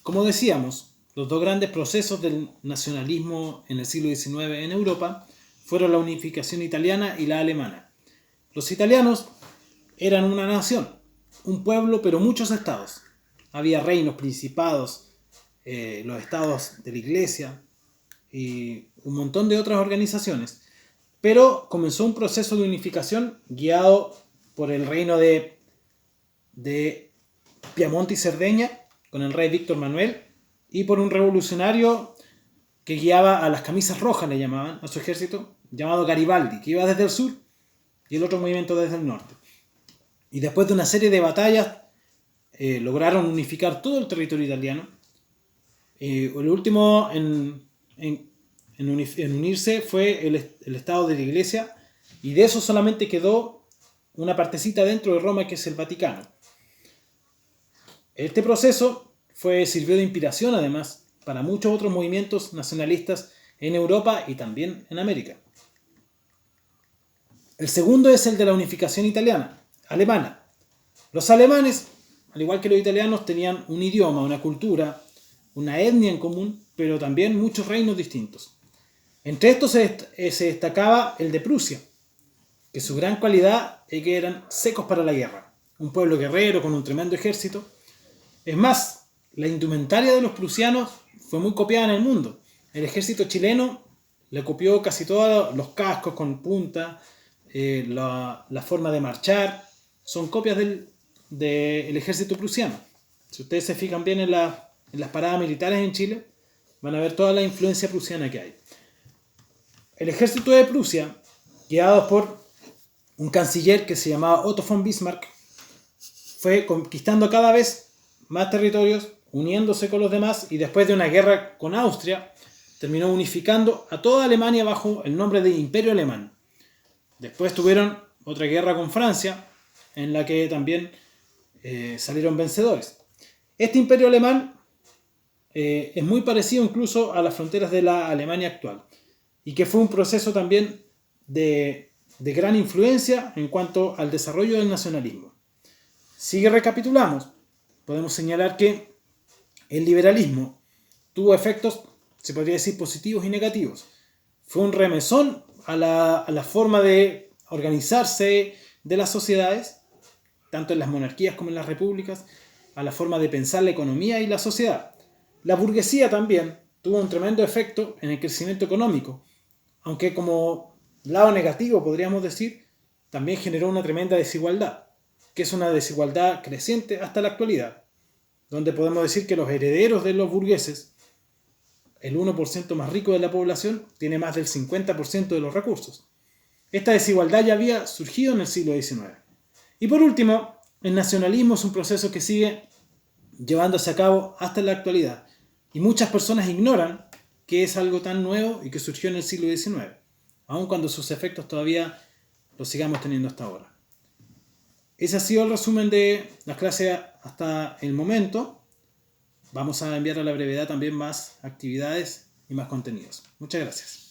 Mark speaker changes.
Speaker 1: Como decíamos, los dos grandes procesos del nacionalismo en el siglo XIX en Europa fueron la unificación italiana y la alemana. Los italianos eran una nación, un pueblo, pero muchos estados. Había reinos, principados, los estados de la iglesia y un montón de otras organizaciones. Pero comenzó un proceso de unificación guiado por el reino de Piamonte y Cerdeña, con el rey Víctor Manuel, y por un revolucionario que guiaba a las camisas rojas, le llamaban, a su ejército, llamado Garibaldi, que iba desde el sur y el otro movimiento desde el norte. Y después de una serie de batallas, lograron unificar todo el territorio italiano. El último en unirse fue el Estado de la Iglesia, y de eso solamente quedó una partecita dentro de Roma, que es el Vaticano. Este proceso sirvió de inspiración, además, para muchos otros movimientos nacionalistas en Europa y también en América. El segundo es el de la unificación alemana. Los alemanes, al igual que los italianos, tenían un idioma, una cultura, una etnia en común, pero también muchos reinos distintos. Entre estos se destacaba el de Prusia, que su gran cualidad es que eran secos para la guerra, un pueblo guerrero con un tremendo ejército. Es más, la indumentaria de los prusianos fue muy copiada en el mundo. El ejército chileno le copió casi todos los cascos con punta, la forma de marchar, son copias del ejército prusiano. Si ustedes se fijan bien en las paradas militares en Chile, van a ver toda la influencia prusiana que hay. El ejército de Prusia, guiado por un canciller que se llamaba Otto von Bismarck, fue conquistando cada vez más territorios, uniéndose con los demás, y después de una guerra con Austria, terminó unificando a toda Alemania bajo el nombre de Imperio Alemán. Después tuvieron otra guerra con Francia, en la que también salieron vencedores. Este Imperio Alemán es muy parecido incluso a las fronteras de la Alemania actual, y que fue un proceso también de gran influencia en cuanto al desarrollo del nacionalismo. Si recapitulamos, podemos señalar que el liberalismo tuvo efectos, se podría decir, positivos y negativos. Fue un remesón a la forma de organizarse de las sociedades, tanto en las monarquías como en las repúblicas, a la forma de pensar la economía y la sociedad. La burguesía también tuvo un tremendo efecto en el crecimiento económico, aunque como lado negativo podríamos decir, también generó una tremenda desigualdad, que es una desigualdad creciente hasta la actualidad, donde podemos decir que los herederos de los burgueses, el 1% más rico de la población, tiene más del 50% de los recursos. Esta desigualdad ya había surgido en el siglo XIX. Y por último, el nacionalismo es un proceso que sigue llevándose a cabo hasta la actualidad, y muchas personas ignoran que es algo tan nuevo y que surgió en el siglo XIX, aun cuando sus efectos todavía los sigamos teniendo hasta ahora. Ese ha sido el resumen de las clases hasta el momento. Vamos a enviar a la brevedad también más actividades y más contenidos. Muchas gracias.